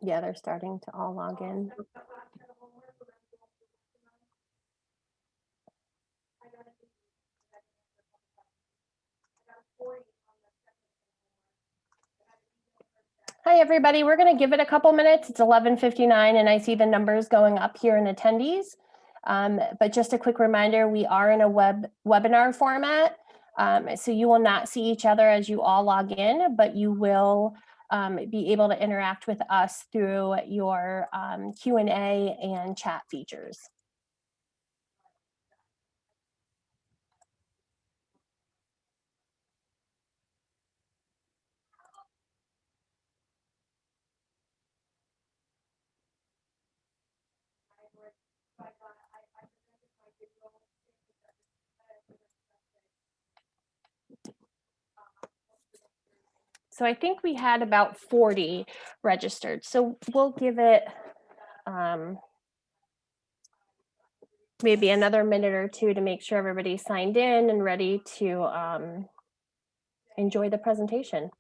Yeah, they're starting to all log in. Hi, everybody. We're going to give it a couple minutes. It's 11:59, and I see the numbers going up here in attendees. But just a quick reminder, we are in a webinar format, so you will not see each other as you all log in, but you will be able to interact with us through your Q&A and chat features. So I think we had about 40 registered. So we'll give it maybe another minute or two to make sure everybody's signed in and ready to enjoy the presentation.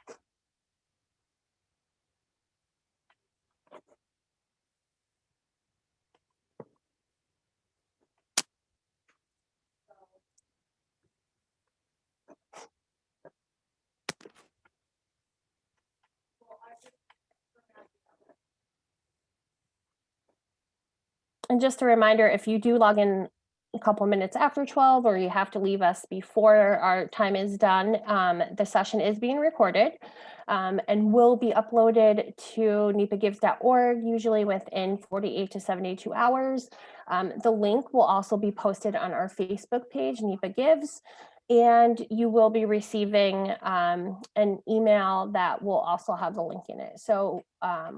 And just a reminder, if you do log in a couple minutes after 12 or you have to leave us before our time is done, the session is being recorded and will be uploaded to nepagibs.org, usually within 48 to 72 hours. The link will also be posted on our Facebook page, NEPA Gives, and you will be receiving an email that will also have the link in it. So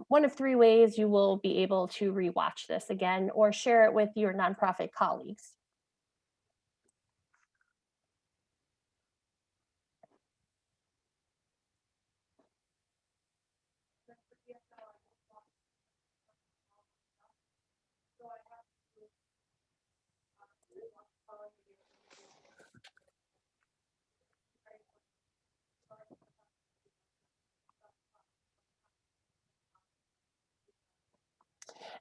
one of three ways you will be able to rewatch this again or share it with your nonprofit colleagues.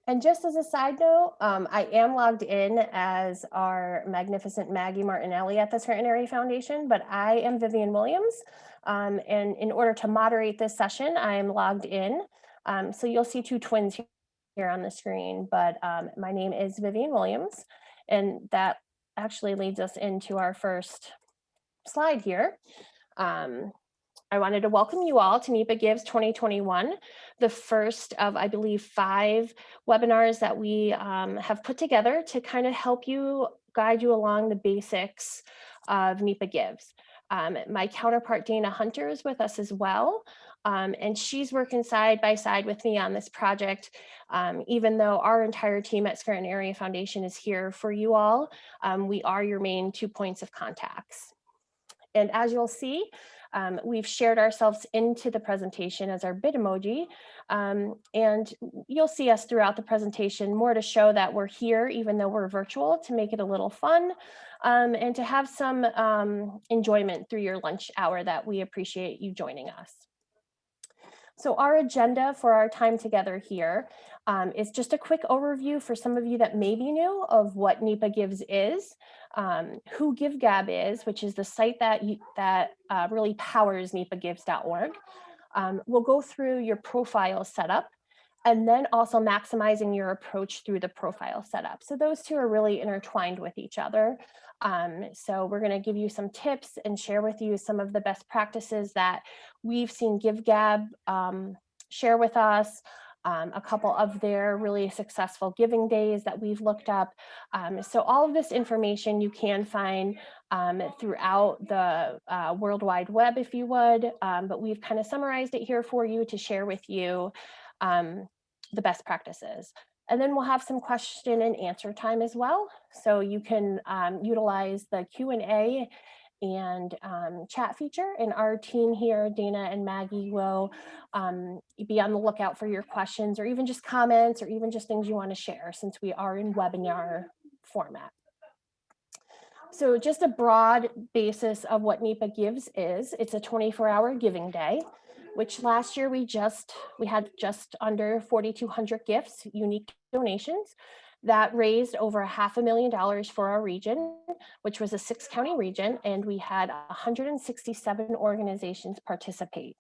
And just as a side note, I am logged in as our magnificent Maggie Martinelli at the Centenary Foundation, but I am Vivian Williams. And in order to moderate this session, I am logged in. So you'll see two twins here on the screen, but my name is Vivian Williams. And that actually leads us into our first slide here. I wanted to welcome you all to NEPA Gives 2021, the first of, I believe, 5 webinars that we have put together to kind of help you, guide you along the basics of NEPA Gives. My counterpart, Dana Hunter, is with us as well, and she's working side by side with me on this project, even though our entire team at Scranton Area Foundation is here for you all. We are your main 2 points of contacts. And as you'll see, we've shared ourselves into the presentation as our bid emoji. And you'll see us throughout the presentation more to show that we're here, even though we're virtual, to make it a little fun and to have some enjoyment through your lunch hour that we appreciate you joining us. So our agenda for our time together here is just a quick overview for some of you that may be new of what NEPA Gives is, who GiveGab is, which is the site that really powers nepagives.org. We'll go through your profile setup and then also maximizing your approach through the profile setup. So those two are really intertwined with each other. So we're going to give you some tips and share with you some of the best practices that we've seen GiveGab share with us, a couple of their really successful giving days that we've looked up. So all of this information you can find throughout the World Wide Web, if you would, but we've kind of summarized it here for you to share with you the best practices. And then we'll have some question and answer time as well. So you can utilize the Q&A and chat feature, and our team here, Dana and Maggie, will be on the lookout for your questions or even just comments or even just things you want to share, since we are in webinar format. So just a broad basis of what NEPA Gives is, it's a 24-hour giving day. which last year we had just under 4,200 gifts, unique donations that raised over $500,000 for our region, which was a 6-county region, and we had 167 organizations participate.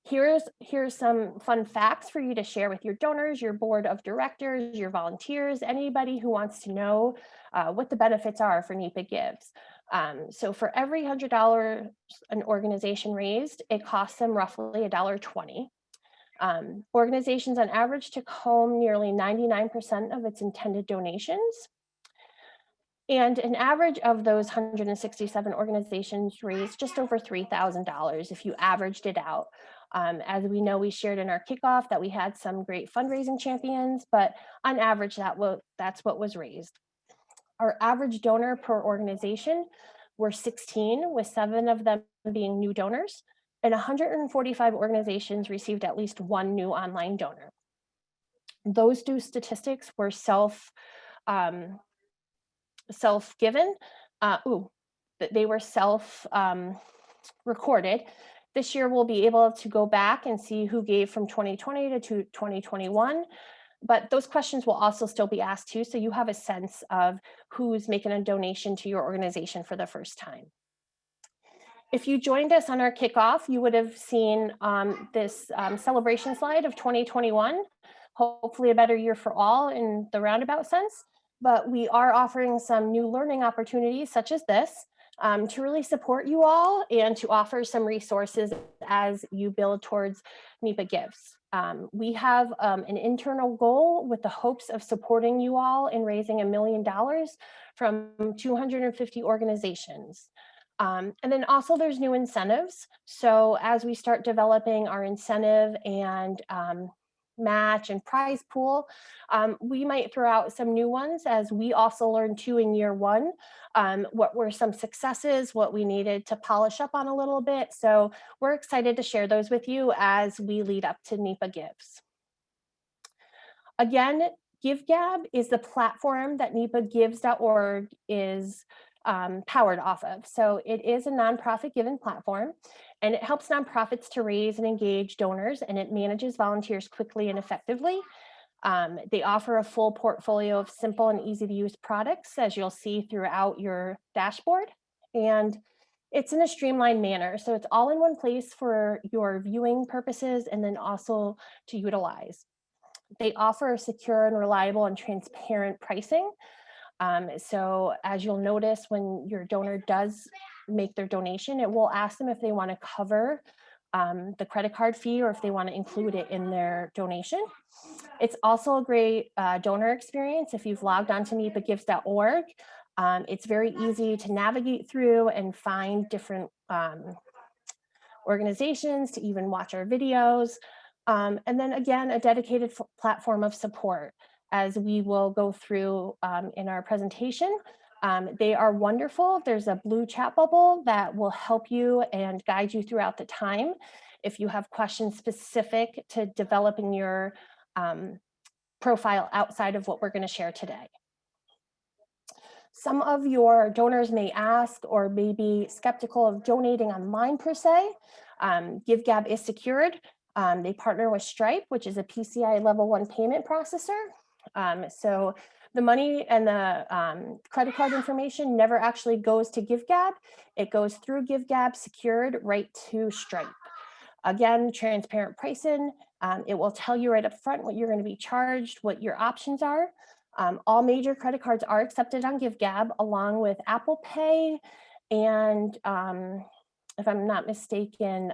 Here's some fun facts for you to share with your donors, your board of directors, your volunteers, anybody who wants to know what the benefits are for NEPA Gives. So for every $100 an organization raised, it costs them roughly $1.20. Organizations on average took home nearly 99% of its intended donations. And an average of those 167 organizations raised just over $3,000 if you averaged it out. As we know, we shared in our kickoff that we had some great fundraising champions, but on average, that's what was raised. Our average donor per organization were 16, with 7 of them being new donors, and 145 organizations received at least one new online donor. Those 2 statistics were self-given. They were self-recorded. This year, we'll be able to go back and see who gave from 2020 to 2021, but those questions will also still be asked too, so you have a sense of who's making a donation to your organization for the first time. If you joined us on our kickoff, you would have seen this celebration slide of 2021, hopefully a better year for all in the roundabout sense, but we are offering some new learning opportunities such as this to really support you all and to offer some resources as you build towards NEPA Gives. We have an internal goal with the hopes of supporting you all in raising $1 million from 250 organizations. And then also there's new incentives. So as we start developing our incentive and match and prize pool, we might throw out some new ones as we also learned too in year 1, what were some successes, what we needed to polish up on a little bit. So we're excited to share those with you as we lead up to NEPA Gives. Again, GiveGab is the platform that nepagives.org is powered off of. So it is a nonprofit given platform, and it helps nonprofits to raise and engage donors, and it manages volunteers quickly and effectively. They offer a full portfolio of simple and easy to use products, as you'll see throughout your dashboard. And it's in a streamlined manner. So it's all in one place for your viewing purposes and then also to utilize. They offer secure and reliable and transparent pricing. So as you'll notice, when your donor does make their donation, it will ask them if they want to cover the credit card fee or if they want to include it in their donation. It's also a great donor experience. If you've logged on to nepagibs.org, it's very easy to navigate through and find different organizations, to even watch our videos. And then again, a dedicated platform of support, as we will go through in our presentation. They are wonderful. There's a blue chat bubble that will help you and guide you throughout the time if you have questions specific to developing your profile outside of what we're going to share today. Some of your donors may ask or may be skeptical of donating online per se. GiveGab is secured. They partner with Stripe, which is a PCI level 1 payment processor. So the money and the credit card information never actually goes to GiveGab. It goes through GiveGab secured right to Stripe. Again, transparent pricing. It will tell you right up front what you're going to be charged, what your options are. All major credit cards are accepted on GiveGab, along with Apple Pay and, if I'm not mistaken,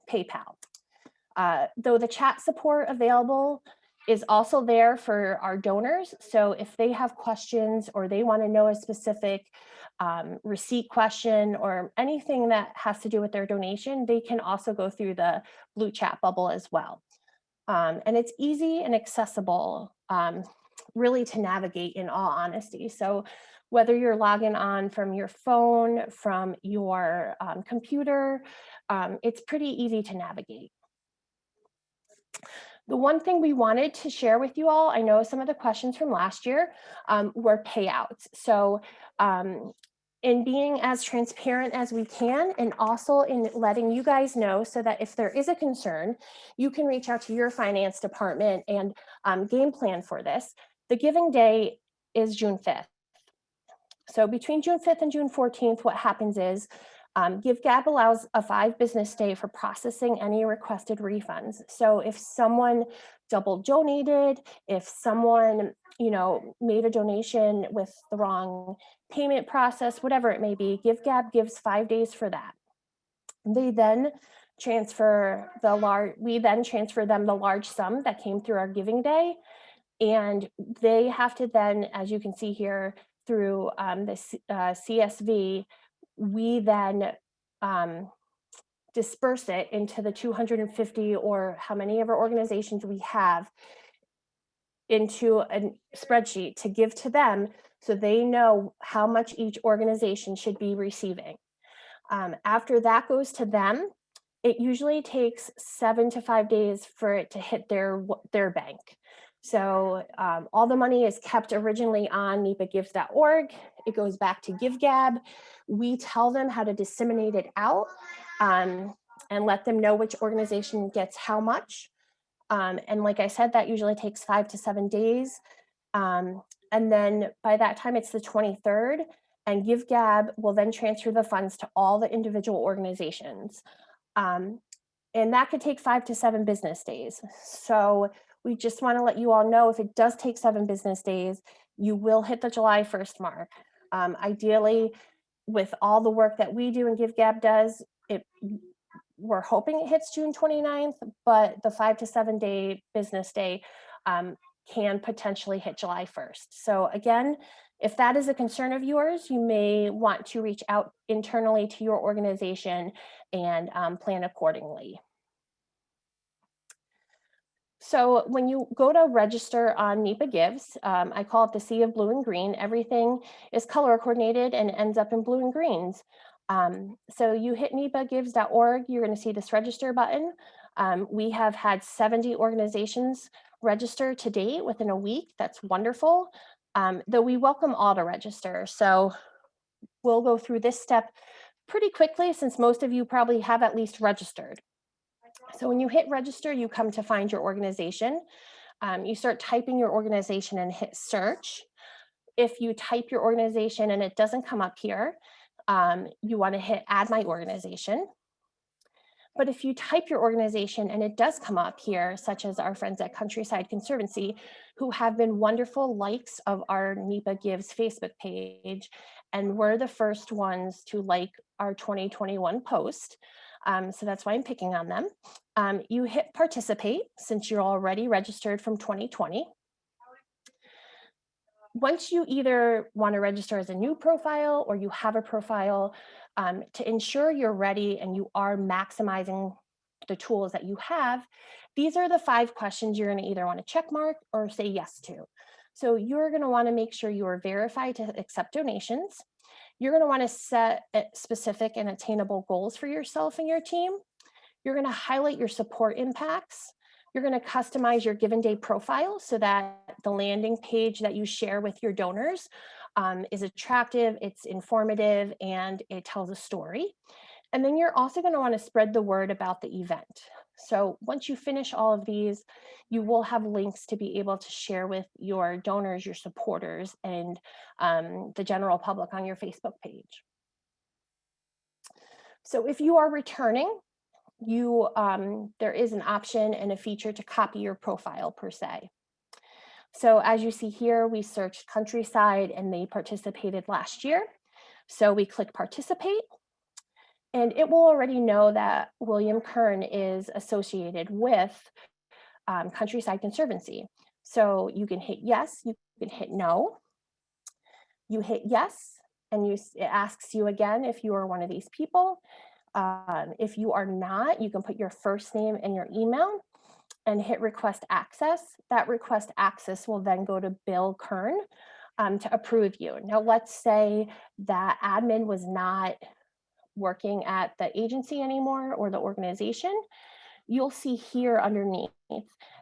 PayPal. Though the chat support available is also there for our donors. So if they have questions or they want to know a specific receipt question or anything that has to do with their donation, they can also go through the blue chat bubble as well. And it's easy and accessible, really, to navigate, in all honesty. So whether you're logging on from your phone, from your computer, it's pretty easy to navigate. The one thing we wanted to share with you all, I know some of the questions from last year were payouts. So in being as transparent as we can, and also in letting you guys know so that if there is a concern, you can reach out to your finance department and game plan for this. The giving day is June 5th. So between June 5th and June 14th, what happens is GiveGab allows a 5 business day for processing any requested refunds. So if someone double donated, if someone made a donation with the wrong payment process, whatever it may be, GiveGab gives 5 days for that. They then transfer we then transfer them the large sum that came through our giving day. And they have to then, as you can see here, through the CSV, we then disperse it into the 250 or how many of our organizations we have into a spreadsheet to give to them so they know how much each organization should be receiving. After that goes to them, it usually takes 7 to 5 days for it to hit their bank. So all the money is kept originally on nepagibs.org. It goes back to GiveGab. We tell them how to disseminate it out and let them know which organization gets how much. And like I said, that usually takes 5 to 7 days. And then by that time, it's the 23rd, and GiveGab will then transfer the funds to all the individual organizations. And that could take 5 to 7 business days. So we just want to let you all know if it does take 7 business days, you will hit the July 1st mark. Ideally, with all the work that we do and GiveGab does, we're hoping it hits June 29th, but the 5 to 7 day business day can potentially hit July 1st. So again, if that is a concern of yours, you may want to reach out internally to your organization and plan accordingly. So when you go to register on NEPA Gives, I call it the sea of blue and green. Everything is color coordinated and ends up in blue and greens. So you hit nepagibs.org, you're going to see this register button. We have had 70 organizations register to date within a week. That's wonderful. Though we welcome all to register. So we'll go through this step pretty quickly since most of you probably have at least registered. So when you hit register, you come to find your organization. You start typing your organization and hit search. If you type your organization and it doesn't come up here, you want to hit add my organization. But if you type your organization and it does come up here, such as our friends at Countryside Conservancy, who have been wonderful likes of our NEPA Gives Facebook page, and we're the first ones to like our 2021 post. So that's why I'm picking on them. You hit participate since you're already registered from 2020. Once you either want to register as a new profile or you have a profile, to ensure you're ready and you are maximizing the tools that you have, these are the 5 questions you're going to either want to check mark or say yes to. So you're going to want to make sure you are verified to accept donations. You're going to want to set specific and attainable goals for yourself and your team. You're going to highlight your support impacts. You're going to customize your given day profile so that the landing page that you share with your donors is attractive, it's informative, and it tells a story. And then you're also going to want to spread the word about the event. So once you finish all of these, you will have links to be able to share with your donors, your supporters, and the general public on your Facebook page. So if you are returning, there is an option and a feature to copy your profile per se. So as you see here, we searched Countryside and they participated last year. So we click participate and it will already know that William Kern is associated with Countryside Conservancy. So you can hit yes, you can hit no. You hit yes and it asks you again if you are one of these people. If you are not, you can put your first name and your email and hit request access. That request access will then go to Bill Kern to approve you. Now, let's say that admin was not working at the agency anymore or the organization. you'll see here underneath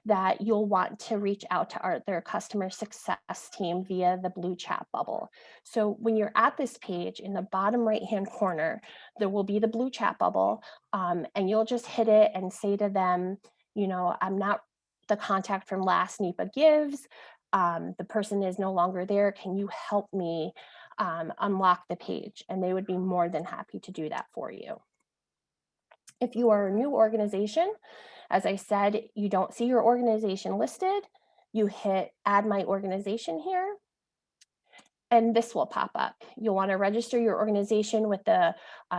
that you'll want to reach out to their customer success team via the blue chat bubble. So when you're at this page, in the bottom right-hand corner, there will be the blue chat bubble, and you'll just hit it and say to them, you know, I'm not the contact from last NEPA Gives. The person is no longer there. Can you help me unlock the page? And they would be more than happy to do that for you. If you are a new organization, as I said, you don't see your organization listed, you hit add my organization here, and this will pop up. You'll want to register your organization with the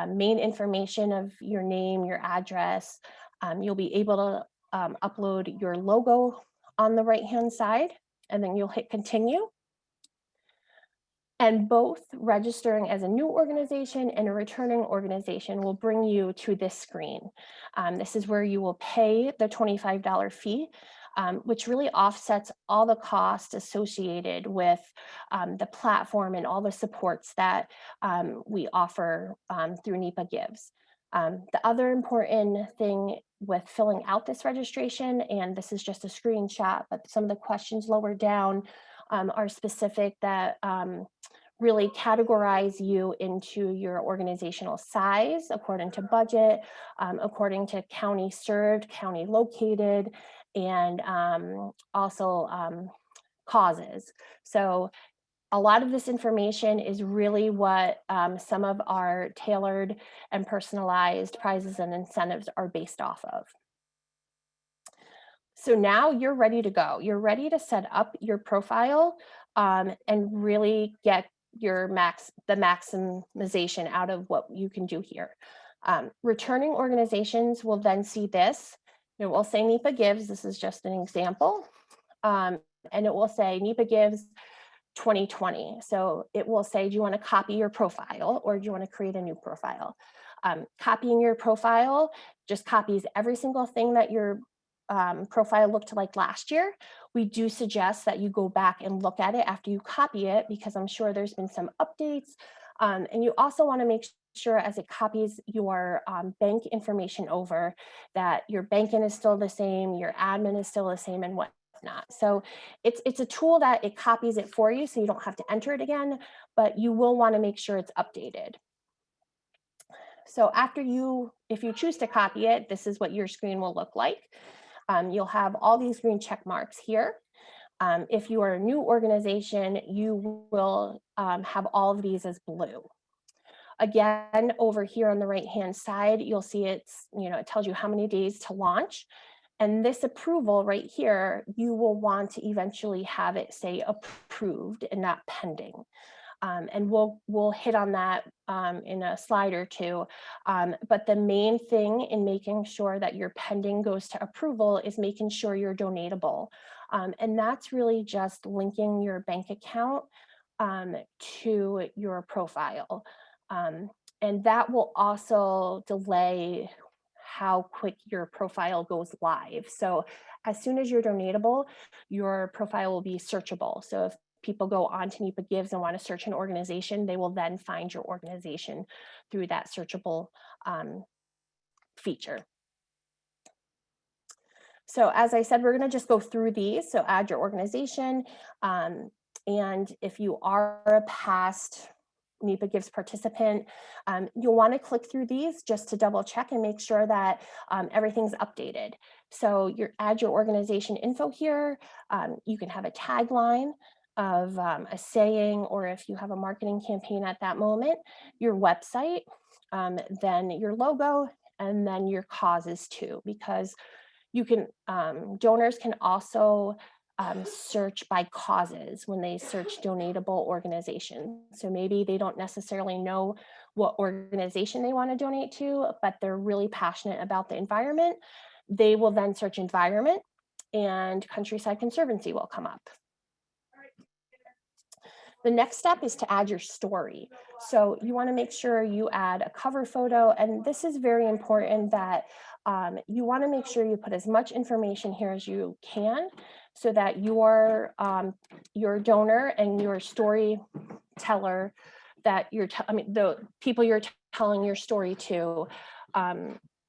main information of your name, your address. You'll be able to upload your logo on the right-hand side, and then you'll hit continue. And both registering as a new organization and a returning organization will bring you to this screen. This is where you will pay the $25 fee, which really offsets all the costs associated with the platform and all the supports that we offer through NEPA Gives. The other important thing with filling out this registration, and this is just a screenshot, but some of the questions lower down are specific that really categorize you into your organizational size according to budget, according to county served, county located, and also causes. So a lot of this information is really what some of our tailored and personalized prizes and incentives are based off of. So now you're ready to go. You're ready to set up your profile and really get your the maximization out of what you can do here. Returning organizations will then see this. It will say NEPA Gives. This is just an example. And it will say NEPA Gives 2020. So it will say, do you want to copy your profile or do you want to create a new profile? Copying your profile just copies every single thing that your profile looked like last year. We do suggest that you go back and look at it after you copy it, because I'm sure there's been some updates. And you also want to make sure as it copies your bank information over that your banking is still the same, your admin is still the same, and whatnot. So it's a tool that it copies it for you so you don't have to enter it again, but you will want to make sure it's updated. So if you choose to copy it, this is what your screen will look like. You'll have all these green check marks here. If you are a new organization, you will have all of these as blue. Again, over here on the right-hand side, you'll see it tells you how many days to launch. And this approval right here, you will want to eventually have it say approved and not pending. And we'll hit on that in a slide or two. But the main thing in making sure that your pending goes to approval is making sure you're donatable. And that's really just linking your bank account to your profile. And that will also delay how quick your profile goes live. So as soon as you're donatable, your profile will be searchable. So if people go on to NEPA Gives and want to search an organization, they will then find your organization through that searchable feature. So as I said, we're going to just go through these. So add your organization. And if you are a past NEPA Gives participant, you'll want to click through these just to double check and make sure that everything's updated. So add your organization info here. You can have a tagline of a saying, or if you have a marketing campaign at that moment, your website, then your logo, and then your causes too, because you can donors can also search by causes when they search donatable organizations. So maybe they don't necessarily know what organization they want to donate to, but they're really passionate about the environment. They will then search environment, and Countryside Conservancy will come up. The next step is to add your story. So you want to make sure you add a cover photo, and this is very important that you want to make sure you put as much information here as you can so that your donor and your storyteller that the people you're telling your story to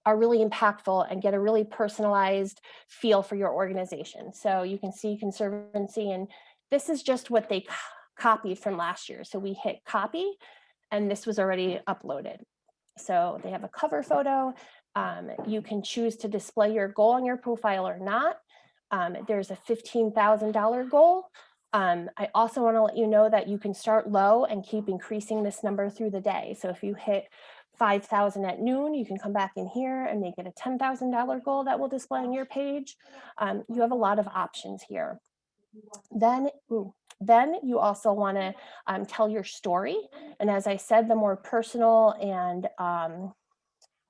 are really impactful and get a really personalized feel for your organization. So you can see Conservancy, and this is just what they copied from last year. So we hit copy, and this was already uploaded. So they have a cover photo. You can choose to display your goal on your profile or not. There's a $15,000 goal. I also want to let you know that you can start low and keep increasing this number through the day. So if you hit 5,000 at noon, you can come back in here and make it a $10,000 goal that will display on your page. You have a lot of options here. Then you also want to tell your story. And as I said, the more personal and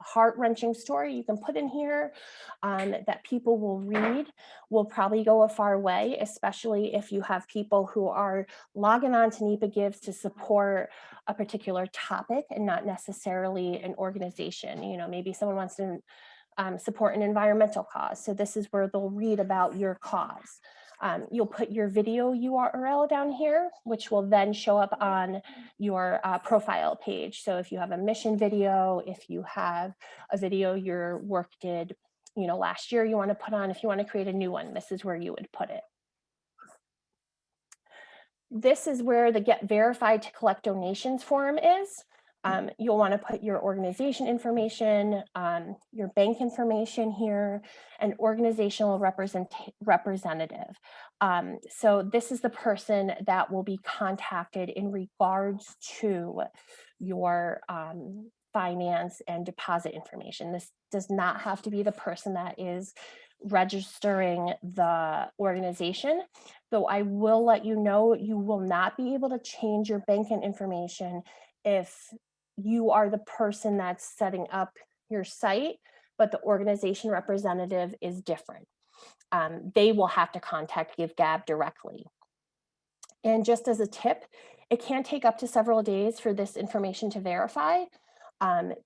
heart-wrenching story you can put in here that people will read will probably go a far way, especially if you have people who are logging on to NEPA Gives to support a particular topic and not necessarily an organization. You know, maybe someone wants to support an environmental cause. So this is where they'll read about your cause. You'll put your video URL down here, which will then show up on your profile page. So if you have a mission video, if you have a video your work did, you know, last year you want to put on, if you want to create a new one, this is where you would put it. This is where the Get Verified to Collect Donations form is. You'll want to put your organization information, your bank information here, and organizational representative. So this is the person that will be contacted in regards to your finance and deposit information. This does not have to be the person that is registering the organization, though I will let you know you will not be able to change your banking information if you are the person that's setting up your site, but the organization representative is different. They will have to contact GiveGab directly. And just as a tip, it can take up to several days for this information to verify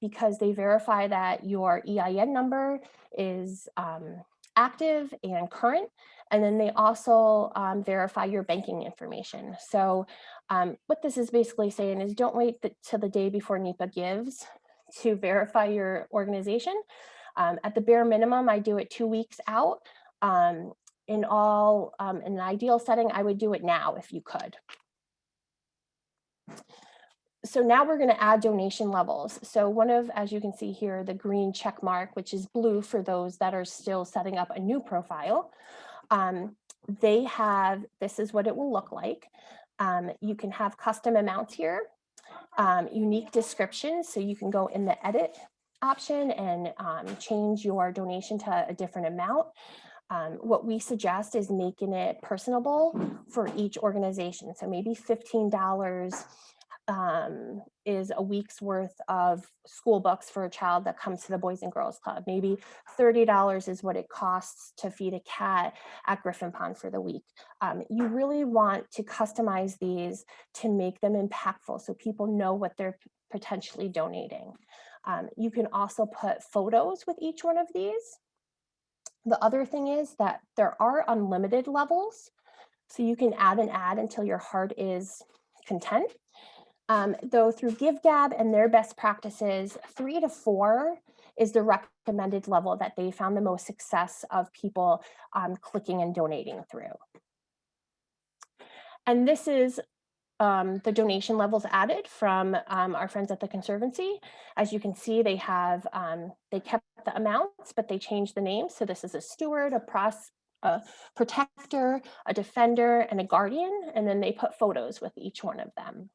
because they verify that your EIN number is active and current. And then they also verify your banking information. So what this is basically saying is don't wait till the day before NEPA Gives to verify your organization. At the bare minimum, I do it 2 weeks out. In an ideal setting, I would do it now if you could. So now we're going to add donation levels. So as you can see here, the green check mark, which is blue for those that are still setting up a new profile. This is what it will look like. You can have custom amounts here, unique descriptions. So you can go in the edit option and change your donation to a different amount. What we suggest is making it personable for each organization. So maybe $15 is a week's worth of school books for a child that comes to the Boys and Girls Club. Maybe $30 is what it costs to feed a cat at Griffin Pond for the week. You really want to customize these to make them impactful so people know what they're potentially donating. You can also put photos with each one of these. The other thing is that there are unlimited levels, so you can add and add until your heart is content. Though through GiveGab and their best practices, 3 to 4 is the recommended level that they found the most success of people clicking and donating through. And this is the donation levels added from our friends at the Conservancy. As you can see, they kept the amounts, but they changed the names. So this is a steward, a protector, a defender, and a guardian. And then they put photos with each one of them.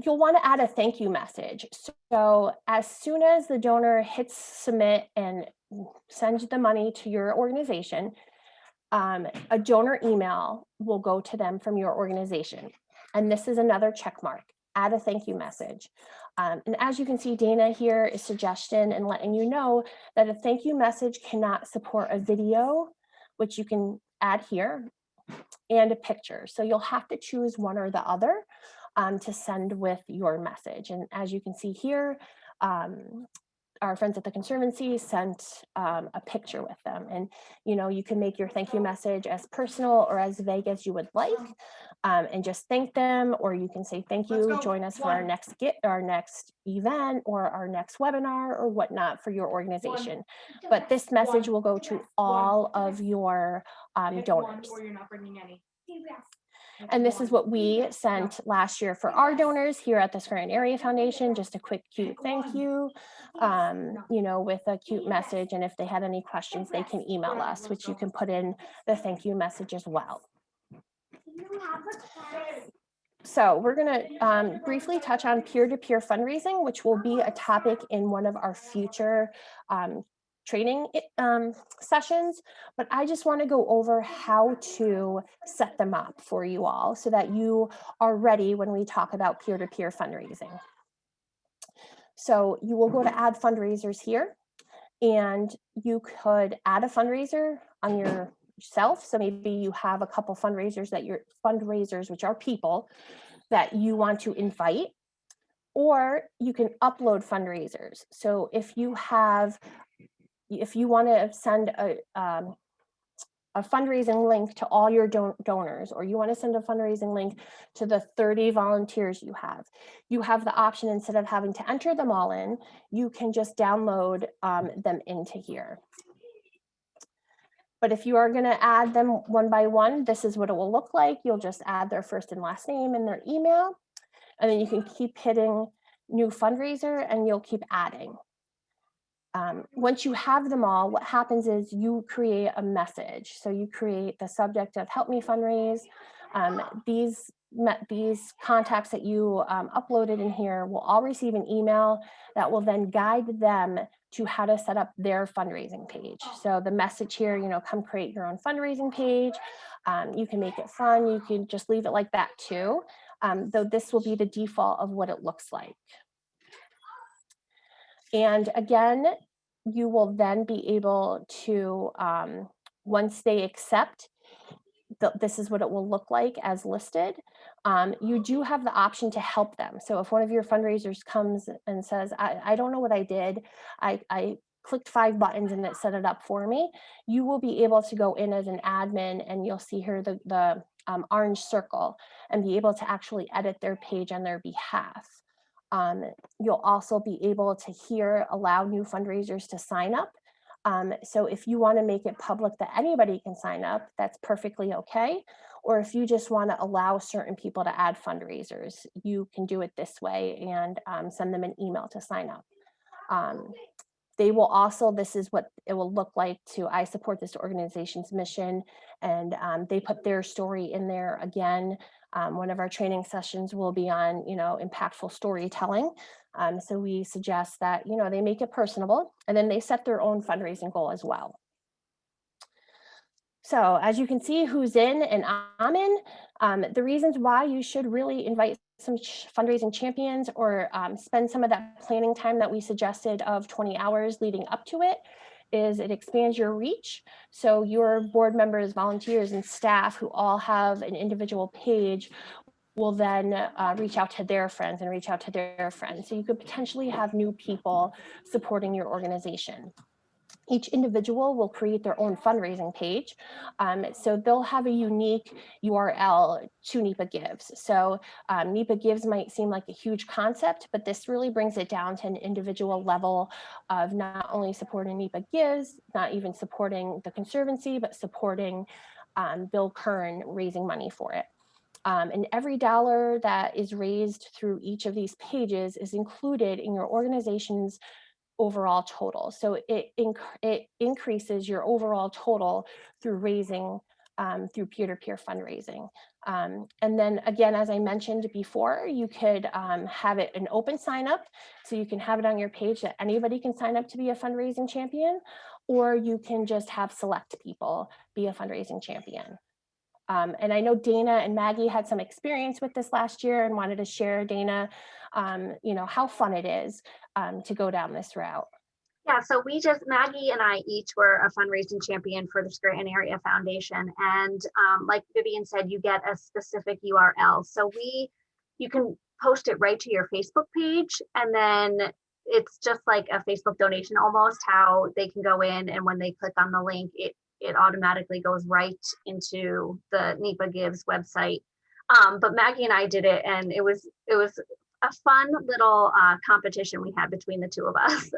You'll want to add a thank you message. So as soon as the donor hits submit and sends the money to your organization, a donor email will go to them from your organization. And this is another check mark, add a thank you message. And as you can see, Dana here is suggesting and letting you know that a thank you message cannot support a video, which you can add here, and a picture. So you'll have to choose one or the other to send with your message. And as you can see here, our friends at the Conservancy sent a picture with them. And, you can make your thank you message as personal or as vague as you would like, and just thank them, or you can say, thank you, join us for our next event or our next webinar or whatnot for your organization. But this message will go to all of your donors. Or you're not bringing any. And this is what we sent last year for our donors here at the Scranton Area Foundation, just a quick, cute thank you, with a cute message. And if they had any questions, they can email us, which you can put in the thank you message as well. So we're going to briefly touch on peer-to-peer fundraising, which will be a topic in one of our future training sessions, but I just want to go over how to set them up for you all so that you are ready when we talk about peer-to-peer fundraising. So you will go to add fundraisers here, and you could add a fundraiser on yourself. So maybe you have a couple fundraisers which are people that you want to invite, or you can upload fundraisers. So if you want to send a fundraising link to all your donors, or you want to send a fundraising link to the 30 volunteers you have the option, instead of having to enter them all in, you can just download them into here. But if you are going to add them one by one, this is what it will look like. You'll just add their first and last name and their email, and then you can keep hitting new fundraiser and you'll keep adding. Once you have them all, what happens is you create a message. So you create the subject of help me fundraise. These contacts that you uploaded in here will all receive an email that will then guide them to how to set up their fundraising page. So the message here, come create your own fundraising page. You can make it fun. You can just leave it like that too, though this will be the default of what it looks like. And again, you will then be able to, once they accept, this is what it will look like as listed. You do have the option to help them. So if one of your fundraisers comes and says, I don't know what I did, I clicked 5 buttons and it set it up for me, you will be able to go in as an admin, and you'll see here the orange circle, and be able to actually edit their page on their behalf. You'll also be able to here allow new fundraisers to sign up. So if you want to make it public that anybody can sign up, that's perfectly okay. Or if you just want to allow certain people to add fundraisers, you can do it this way and send them an email to sign up. They will also, this is what it will look like to, I support this organization's mission, and they put their story in there again. One of our training sessions will be on, impactful storytelling. So we suggest that, they make it personable, and then they set their own fundraising goal as well. So as you can see who's in and I'm in, the reasons why you should really invite some fundraising champions, or spend some of that planning time that we suggested of 20 hours leading up to it, is it expands your reach. So your board members, volunteers, and staff who all have an individual page will then reach out to their friends and reach out to their friends. So you could potentially have new people supporting your organization. Each individual will create their own fundraising page. So they'll have a unique URL to NEPA Gives. So NEPA Gives might seem like a huge concept, but this really brings it down to an individual level of not only supporting NEPA Gives, not even supporting the Conservancy, but supporting Bill Kern raising money for it. And every dollar that is raised through each of these pages is included in your organization's overall total. So it increases your overall total through raising, through peer-to-peer fundraising. And then again, as I mentioned before, you could have it an open sign up. So you can have it on your page that anybody can sign up to be a fundraising champion, or you can just have select people be a fundraising champion. And I know Dana and Maggie had some experience with this last year and wanted to share, Dana, how fun it is to go down this route. Yeah, so Maggie and I each were a fundraising champion for the Scranton Area Foundation. And like Vivian said, you get a specific URL. So you can post it right to your Facebook page, and then it's just like a Facebook donation almost, how they can go in and when they click on the link, it automatically goes right into the NEPA Gives website. But Maggie and I did it, and it was a fun little competition we had between the two of us.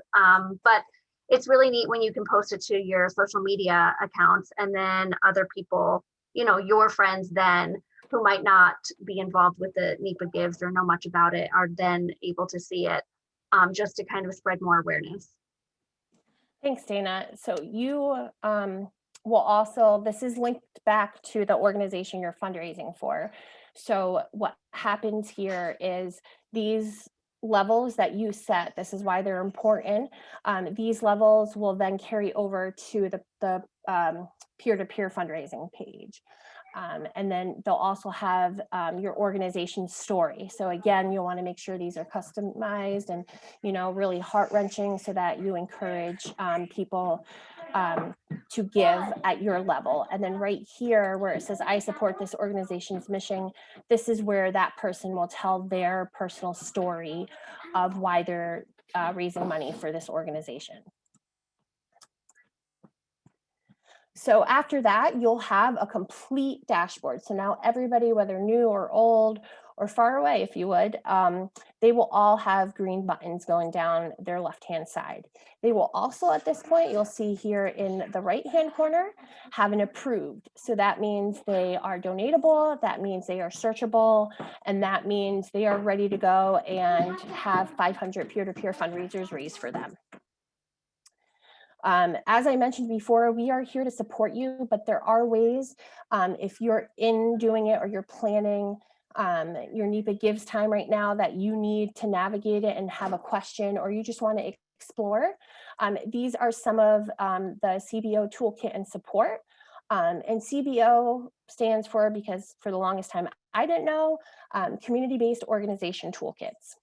But it's really neat when you can post it to your social media accounts, and then other people, you know, your friends then who might not be involved with the NEPA Gives or know much about it are then able to see it, just to kind of spread more awareness. Thanks, Dana. So you will also, this is linked back to the organization you're fundraising for. So what happens here is these levels that you set, this is why they're important. These levels will then carry over to the peer-to-peer fundraising page. And then they'll also have your organization's story. So again, you'll want to make sure these are customized and, you know, really heart-wrenching so that you encourage people to give at your level. And then right here where it says, I support this organization's mission, this is where that person will tell their personal story of why they're raising money for this organization. So after that, you'll have a complete dashboard. So now everybody, whether new or old or far away, if you would, they will all have green buttons going down their left-hand side. They will also, at this point, you'll see here in the right-hand corner, have an approved. So that means they are donatable, that means they are searchable, and that means they are ready to go and have 500 peer-to-peer fundraisers raised for them. As I mentioned before, we are here to support you, but there are ways, if you're in doing it or you're planning your NEPA Gives time right now that you need to navigate it and have a question, or you just want to explore. These are some of the CBO toolkit and support. And CBO stands for, because for the longest time I didn't know, community-based organization toolkits.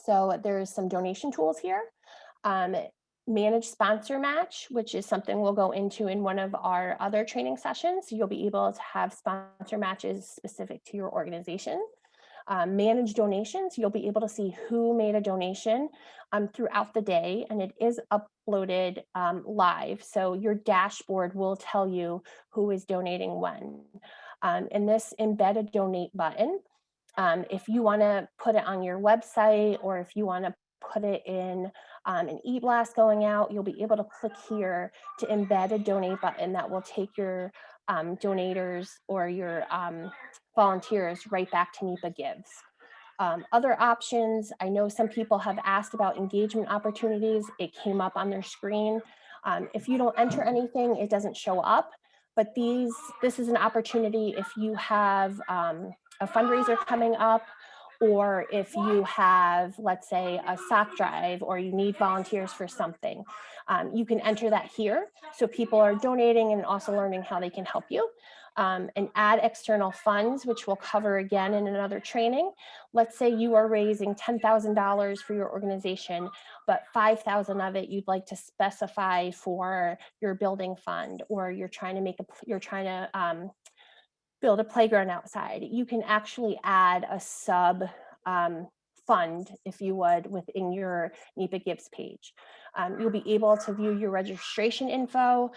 So there's some donation tools here. Manage sponsor match, which is something we'll go into in one of our other training sessions. You'll be able to have sponsor matches specific to your organization. Manage donations, you'll be able to see who made a donation throughout the day, and it is uploaded live. So your dashboard will tell you who is donating when. And this embedded donate button, if you want to put it on your website, or if you want to put it in an e-blast going out, you'll be able to click here to embed a donate button that will take your donators or your volunteers right back to NEPA Gives. Other options, I know some people have asked about engagement opportunities. It came up on their screen. If you don't enter anything, it doesn't show up, but this is an opportunity if you have a fundraiser coming up, or if you have, let's say, a sock drive, or you need volunteers for something, you can enter that here. So people are donating and also learning how they can help you. And add external funds, which we'll cover again in another training. Let's say you are raising $10,000 for your organization, but 5,000 of it you'd like to specify for your building fund, or you're trying to build a playground outside. You can actually add a sub fund, if you would, within your NEPA Gives page. You'll be able to view your registration info,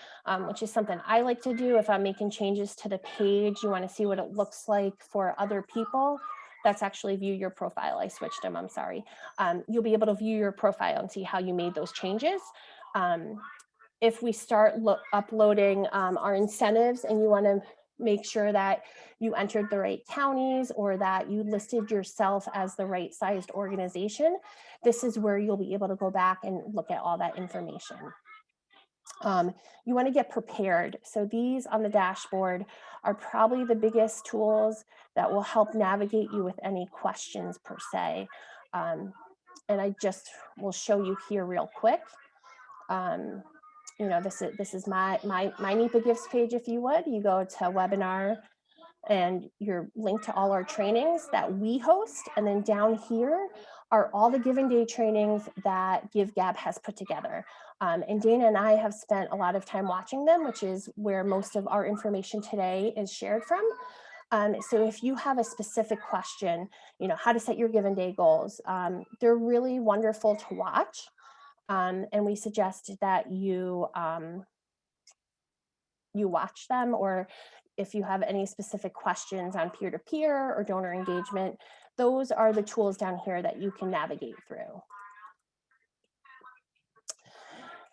which is something I like to do if I'm making changes to the page. You want to see what it looks like for other people. That's actually view your profile. I switched them, I'm sorry. You'll be able to view your profile and see how you made those changes. If we start uploading our incentives, and you want to make sure that you entered the right counties, or that you listed yourself as the right sized organization, this is where you'll be able to go back and look at all that information. You want to get prepared. So these on the dashboard are probably the biggest tools that will help navigate you with any questions per se. And I just will show you here real quick. You know, this is my NEPA Gives page, if you would. You go to webinar, and you're linked to all our trainings that we host. And then down here are all the Giving Day trainings that GiveGab has put together. And Dana and I have spent a lot of time watching them, which is where most of our information today is shared from. So if you have a specific question, how to set your given day goals, they're really wonderful to watch. And we suggest that you watch them, or if you have any specific questions on peer-to-peer or donor engagement, those are the tools down here that you can navigate through.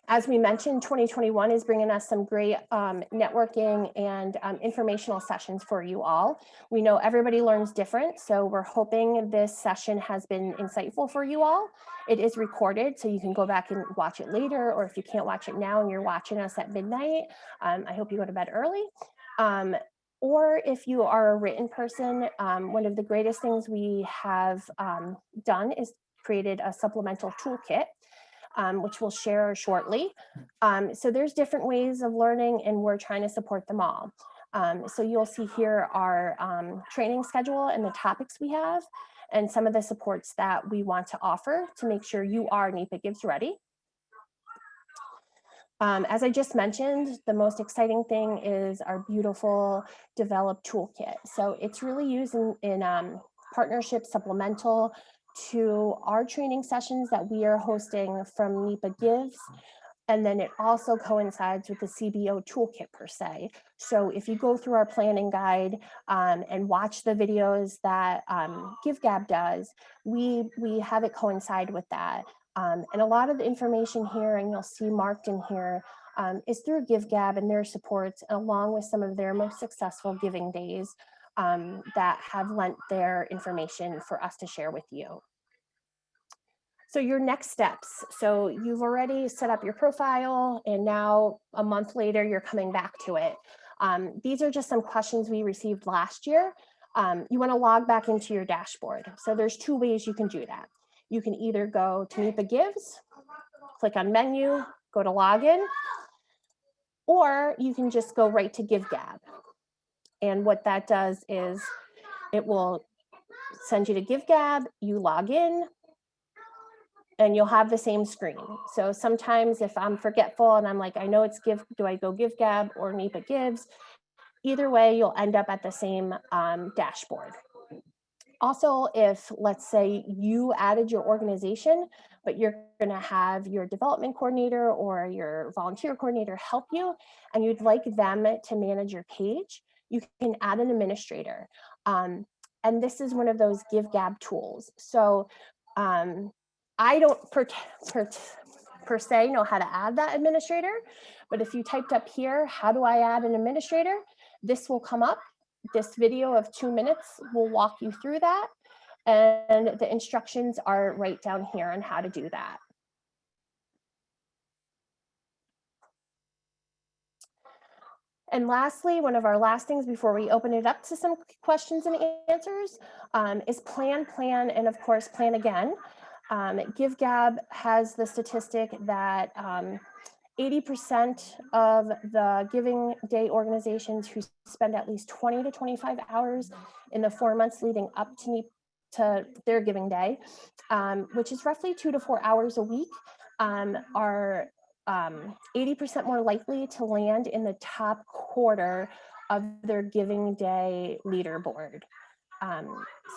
As we mentioned, 2021 is bringing us some great networking and informational sessions for you all. We know everybody learns different, so we're hoping this session has been insightful for you all. It is recorded, so you can go back and watch it later, or if you can't watch it now and you're watching us at midnight, I hope you go to bed early. Or if you are a written person, one of the greatest things we have done is created a supplemental toolkit, which we'll share shortly. So there's different ways of learning, and we're trying to support them all. So you'll see here our training schedule and the topics we have, and some of the supports that we want to offer to make sure you are NEPA Gives ready. As I just mentioned, the most exciting thing is our beautiful developed toolkit. So it's really used in partnership supplemental to our training sessions that we are hosting from NEPA Gives. And then it also coincides with the CBO toolkit per se. So if you go through our planning guide and watch the videos that GiveGab does, we have it coincide with that. And a lot of the information here, and you'll see marked in here, is through GiveGab and their supports, along with some of their most successful giving days that have lent their information for us to share with you. So your next steps. So you've already set up your profile, and now a month later, you're coming back to it. These are just some questions we received last year. You want to log back into your dashboard. So there's two ways you can do that. You can either go to NEPA Gives, click on menu, go to login, or you can just go right to GiveGab. And what that does is it will send you to GiveGab, you log in, and you'll have the same screen. So sometimes if I'm forgetful and I'm like, I know it's do I go GiveGab or NEPA Gives? Either way, you'll end up at the same dashboard. Also, if let's say you added your organization, but you're gonna have your development coordinator or your volunteer coordinator help you, and you'd like them to manage your page, you can add an administrator. And this is one of those GiveGab tools. So I don't per se know how to add that administrator, but if you typed up here, how do I add an administrator? This will come up. This video of 2 minutes will walk you through that. And the instructions are right down here on how to do that. And lastly, one of our last things before we open it up to some questions and answers is plan, and of course, plan again. GiveGab has the statistic that 80% of the giving day organizations who spend at least 20 to 25 hours in the 4 months leading up to their giving day, which is roughly 2 to 4 hours a week, are 80% more likely to land in the top quarter of their giving day leaderboard.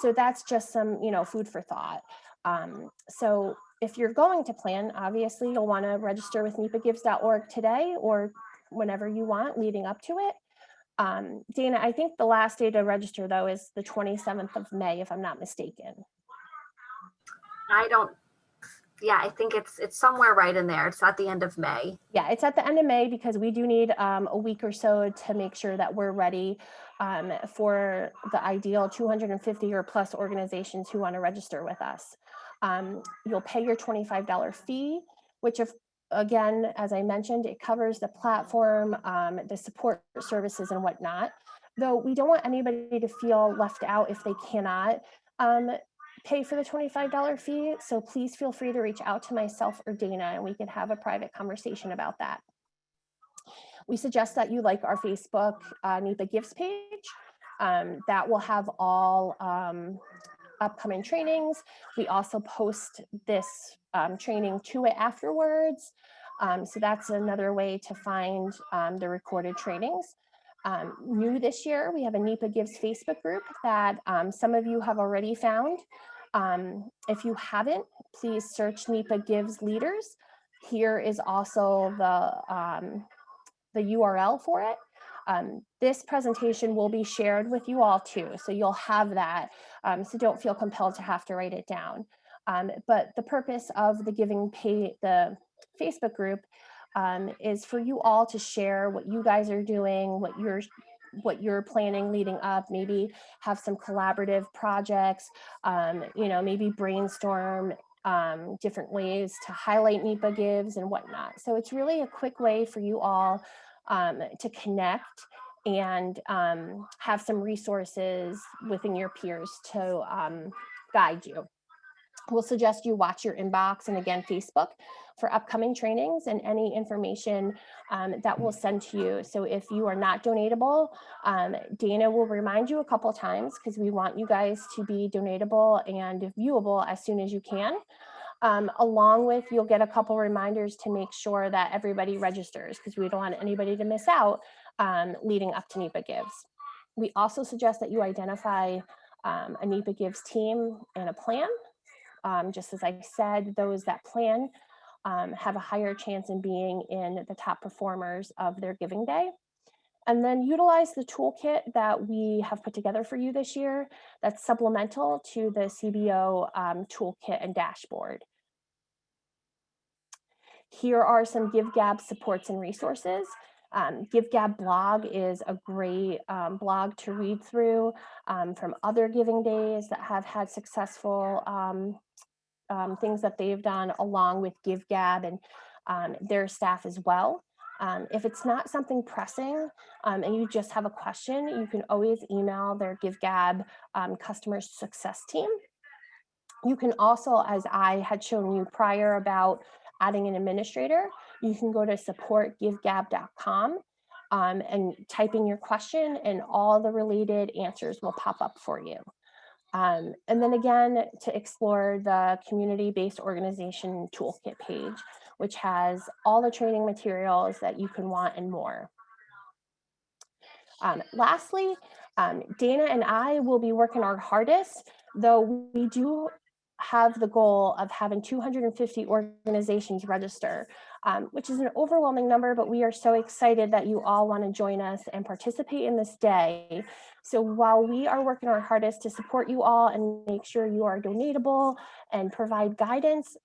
So that's just some, food for thought. So if you're going to plan, obviously you'll want to register with nepagibs.org today or whenever you want leading up to it. Dana, I think the last day to register though is the 27th of May, if I'm not mistaken. I think it's somewhere right in there. It's at the end of May. Yeah, it's at the end of May because we do need a week or so to make sure that we're ready for the ideal 250 or plus organizations who want to register with us. You'll pay your $25 fee, which again, as I mentioned, it covers the platform, the support services and whatnot. Though we don't want anybody to feel left out if they cannot pay for the $25 fee. So please feel free to reach out to myself or Dana and we can have a private conversation about that. We suggest that you like our Facebook NEPA Gives page. That will have all upcoming trainings. We also post this training to it afterwards. So that's another way to find the recorded trainings. New this year, we have a NEPA Gives Facebook group that some of you have already found. If you haven't, please search NEPA Gives leaders. Here is also the URL for it. This presentation will be shared with you all too, so you'll have that. So don't feel compelled to have to write it down. But the purpose of the the Facebook group is for you all to share what you guys are doing, what you're planning leading up, maybe have some collaborative projects, maybe brainstorm different ways to highlight NEPA Gives and whatnot. So it's really a quick way for you all to connect and have some resources within your peers to guide you. We'll suggest you watch your inbox and again, Facebook for upcoming trainings and any information that we'll send to you. So if you are not donatable, Dana will remind you a couple of times because we want you guys to be donatable and viewable as soon as you can. Along with, you'll get a couple reminders to make sure that everybody registers because we don't want anybody to miss out leading up to NEPA Gives. We also suggest that you identify a NEPA Gives team and a plan. Just as I said, those that plan have a higher chance in being in the top performers of their giving day. And then utilize the toolkit that we have put together for you this year that's supplemental to the CBO toolkit and dashboard. Here are some GiveGab supports and resources. GiveGab blog is a great blog to read through from other giving days that have had successful things that they've done along with GiveGab and their staff as well. If it's not something pressing and you just have a question, you can always email their GiveGab customer success team. You can also, as I had shown you prior about adding an administrator, you can go to supportgivegab.com and type in your question and all the related answers will pop up for you. And then again, to explore the community-based organization toolkit page, which has all the training materials that you can want and more. Lastly, Dana and I will be working our hardest, though we do have the goal of having 250 organizations register, which is an overwhelming number, but we are so excited that you all want to join us and participate in this day. So while we are working our hardest to support you all and make sure you are donatable and provide guidance,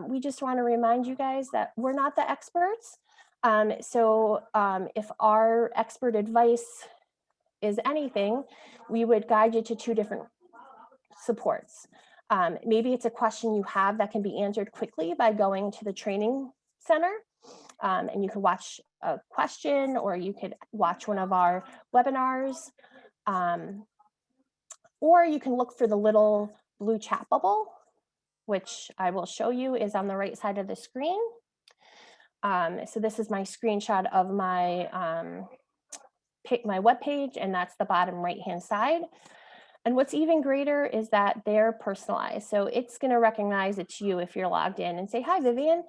we just want to remind you guys that we're not the experts. If our expert advice is anything, we would guide you to two different supports. Maybe it's a question you have that can be answered quickly by going to the training center and you can watch a question or you could watch one of our webinars. Or you can look for the little blue chat bubble, which I will show you is on the right side of the screen. So this is my screenshot of my web page, and that's the bottom right-hand side. And what's even greater is that they're personalized. So it's going to recognize it's you if you're logged in and say, hi, Vivian.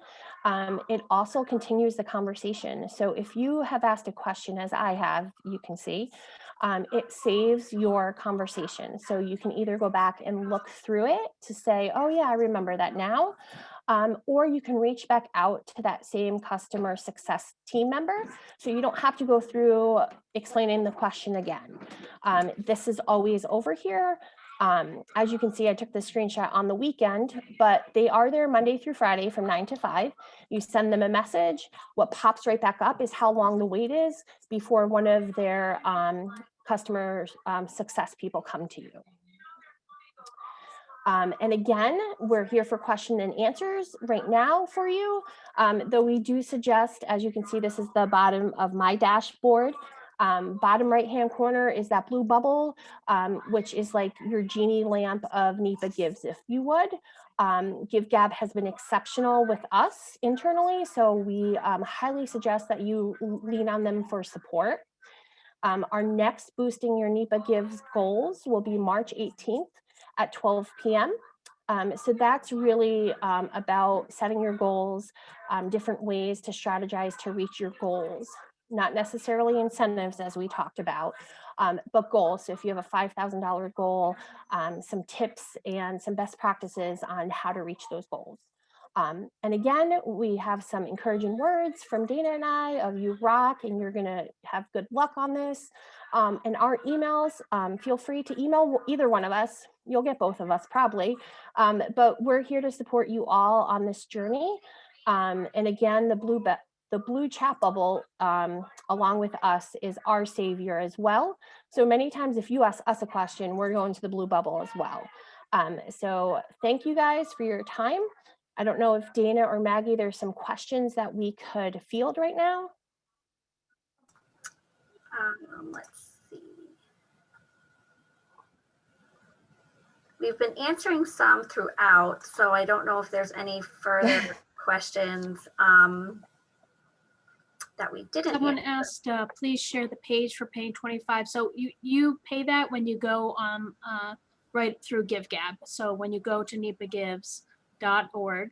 It also continues the conversation. So if you have asked a question, as I have, you can see, it saves your conversation. So you can either go back and look through it to say, oh yeah, I remember that now. Or you can reach back out to that same customer success team member. So you don't have to go through explaining the question again. This is always over here. As you can see, I took the screenshot on the weekend, but they are there Monday through Friday from 9 to 5. You send them a message. What pops right back up is how long the wait is before one of their customer success people come to you. And again, we're here for question and answers right now for you, though we do suggest, as you can see, this is the bottom of my dashboard. Bottom right-hand corner is that blue bubble, which is like your genie lamp of NEPA Gives, if you would. GiveGab has been exceptional with us internally, so we highly suggest that you lean on them for support. Our next Boosting Your NEPA Gives goals will be March 18th at 12 p.m. So that's really about setting your goals, different ways to strategize to reach your goals. not necessarily incentives as we talked about, but goals. So if you have a $5,000 goal, some tips and some best practices on how to reach those goals. And again, we have some encouraging words from Dana and I of you rock and you're gonna have good luck on this. And our emails, feel free to email either one of us. You'll get both of us probably, but we're here to support you all on this journey. And again, the blue chat bubble, along with us, is our savior as well. So many times if you ask us a question, we're going to the blue bubble as well. So thank you guys for your time. I don't know if Dana or Maggie, there's some questions that we could field right now. Let's see. We've been answering some throughout, so I don't know if there's any further questions that we didn't Someone answer. asked, please share the page for paying 25. So you pay that when you go on right through GiveGab. So when you go to nepagibs.org,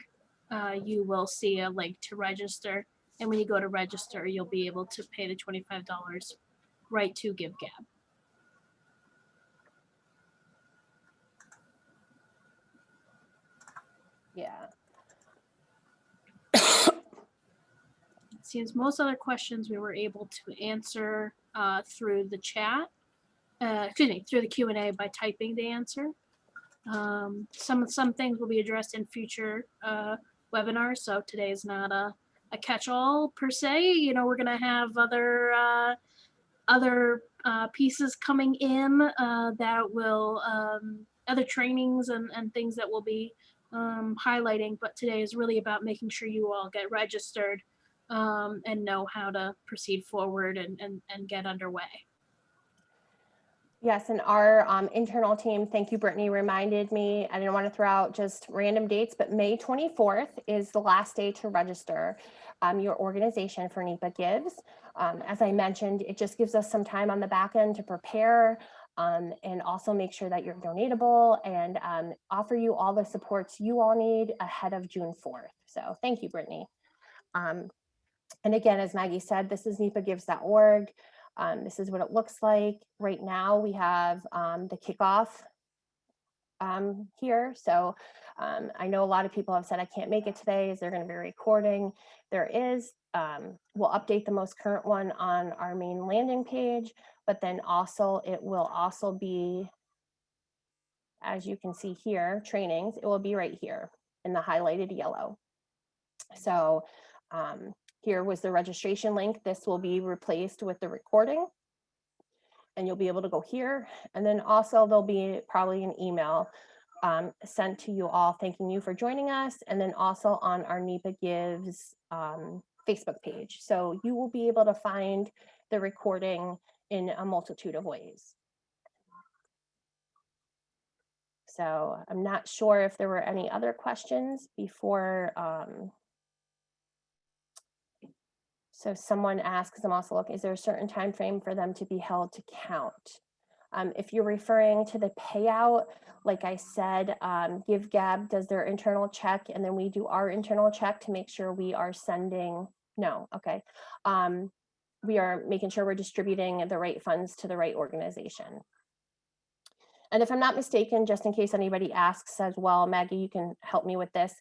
you will see a link to register. And when you go to register, you'll be able to pay the $25 right to GiveGab. Yeah. It seems most other questions we were able to answer through the chat. Through the Q&A by typing the answer. Some things will be addressed in future webinars. So today is not a catch-all per se. You know, we're gonna have other pieces coming in that will other trainings and things that we'll be highlighting. But today is really about making sure you all get registered and know how to proceed forward and get underway. Yes, and our internal team, thank you, Brittany, reminded me, I didn't want to throw out just random dates, but May 24th is the last day to register your organization for NEPA Gives. As I mentioned, it just gives us some time on the back end to prepare and also make sure that you're donatable and offer you all the supports you all need ahead of June 4th. So thank you, Brittany. And again, as Maggie said, this is nepagibs.org. This is what it looks like. Right now we have the kickoff here. So I know a lot of people have said, I can't make it today. Is there going to be a recording? There is. We'll update the most current one on our main landing page, but then also it will also be, as you can see here, trainings. It will be right here in the highlighted yellow. So here was the registration link. This will be replaced with the recording. And you'll be able to go here. And then also there'll be probably an email sent to you all thanking you for joining us. And then also on our NEPA Gives Facebook page. So you will be able to find the recording in a multitude of ways. So I'm not sure if there were any other questions before. So someone asks, I'm also looking, is there a certain time frame for them to be held to count? If you're referring to the payout, like I said, GiveGab does their internal check and then we do our internal check to make sure we are sending, no, okay. We are making sure we're distributing the right funds to the right organization. And if I'm not mistaken, just in case anybody asks as well, Maggie, you can help me with this.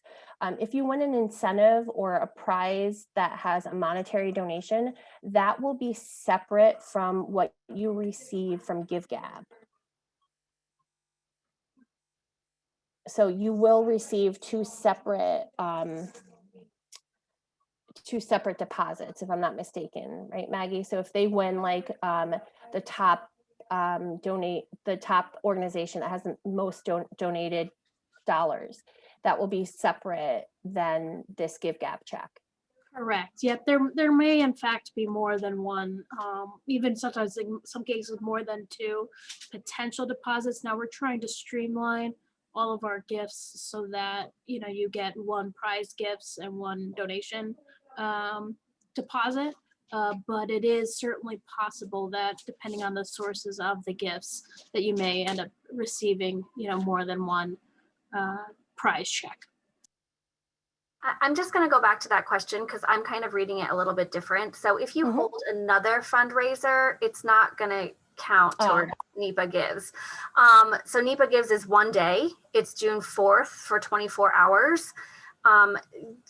If you win an incentive or a prize that has a monetary donation, that will be separate from what you receive from GiveGab. So you will receive two separate deposits, if I'm not mistaken, right, Maggie? So if they win like the top top organization that has the most donated dollars, that will be separate than this GiveGab check. Correct. Yep. There may in fact be more than one, even sometimes in some cases more than two potential deposits. Now we're trying to streamline all of our gifts so that, you know, you get one prize gifts and one donation deposit. But it is certainly possible that depending on the sources of the gifts that you may end up receiving, you know, more than one prize check. I'm just going to go back to that question because I'm kind of reading it a little bit different. So if you Mhm. hold another fundraiser, it's not going to count toward NEPA Gives. So NEPA Gives is one day. It's June 4th for 24 hours.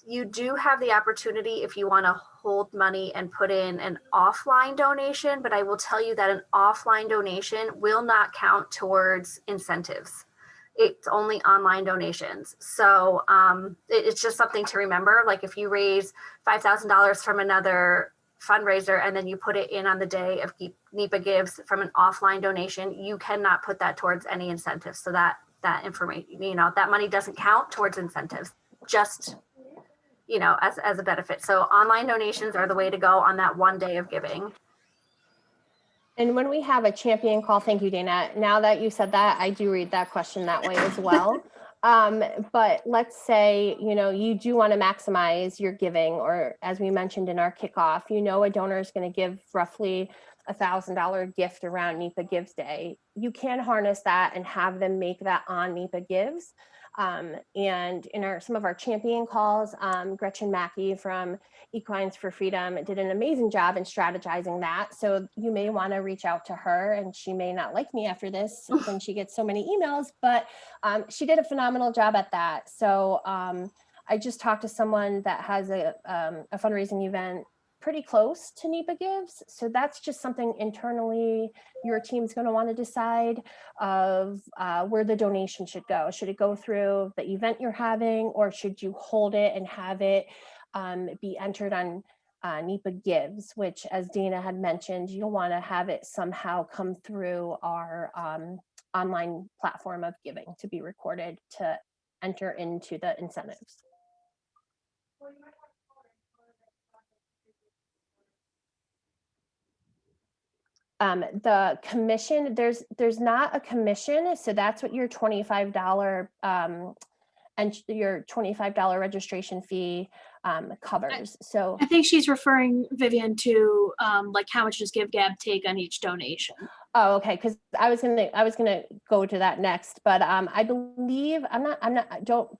You do have the opportunity if you want to hold money and put in an offline donation, but I will tell you that an offline donation will not count towards incentives. It's only online donations. So it's just something to remember. Like if you raise $5,000 from another fundraiser and then you put it in on the day of NEPA Gives from an offline donation, you cannot put that towards any incentives. So that information, that money doesn't count towards incentives, just, as a benefit. So online donations are the way to go on that one day of giving. And when we have a champion call, thank you, Dana. Now that you said that, I do read that question that way as well. But let's say, you do want to maximize your giving, or as we mentioned in our kickoff, a donor is going to give roughly $1,000 gift around NEPA Gives Day. You can harness that and have them make that on NEPA Gives. And in some of our champion calls, Gretchen Mackey from Equines for Freedom did an amazing job in strategizing that. So you may want to reach out to her, and she may not like me after this when she gets so many emails, but she did a phenomenal job at that. So I just talked to someone that has a fundraising event pretty close to NEPA Gives. So that's just something internally your team's going to want to decide of where the donation should go. Should it go through the event you're having, or should you hold it and have it be entered on NEPA Gives, which, as Dana had mentioned, you'll want to have it somehow come through our online platform of giving to be recorded to enter into the incentives. The commission, there's not a commission, so that's what your $25 and your $25 registration fee covers. So I think she's referring, Vivian, to like how much does GiveGab take on each donation? Oh, okay. Because I was gonna go to that next, but I believe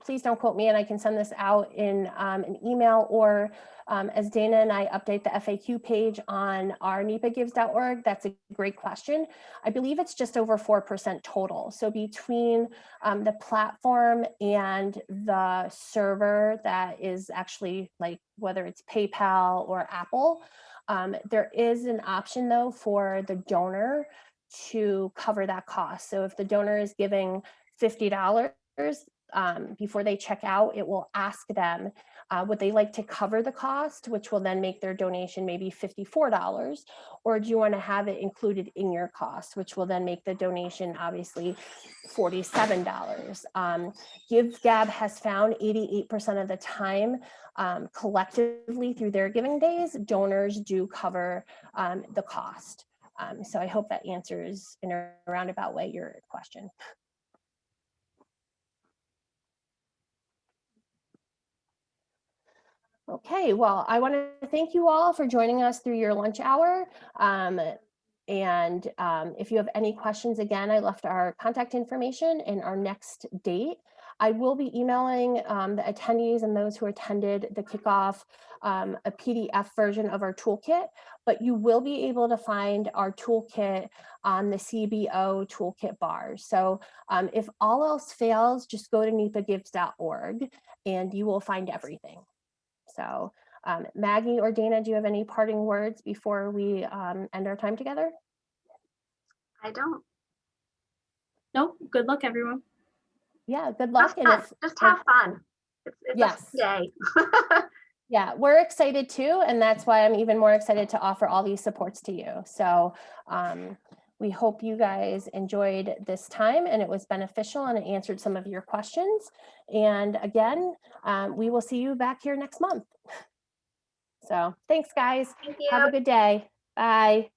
please don't quote me, and I can send this out in an email, or as Dana and I update the FAQ page on our nepagibs.org. That's a great question. I believe it's just over 4% total. So between the platform and the server that is actually, like, whether it's PayPal or Apple, there is an option though for the donor to cover that cost. So if the donor is giving $50 before they check out, it will ask them would they like to cover the cost, which will then make their donation maybe $54, or do you want to have it included in your cost, which will then make the donation obviously $47. GiveGab has found 88% of the time, collectively through their giving days, donors do cover the cost. So I hope that answers in a roundabout way your question. Okay, well, I want to thank you all for joining us through your lunch hour. And if you have any questions, again, I left our contact information and our next date. I will be emailing the attendees and those who attended the kickoff a PDF version of our toolkit, but you will be able to find our toolkit on the CBO toolkit bar. So if all else fails, just go to nepagibs.org and you will find everything. So Maggie or Dana, do you have any parting words before we end our time together? I don't. Nope. Good luck, everyone. Yeah, good luck. Just have fun. It's yes. a day. Yeah, we're excited too. And that's why I'm even more excited to offer all these supports to you. So we hope you guys enjoyed this time and it was beneficial and it answered some of your questions. And again, we will see you back here next month. So thanks, guys. Thank you. Have a good day. Bye.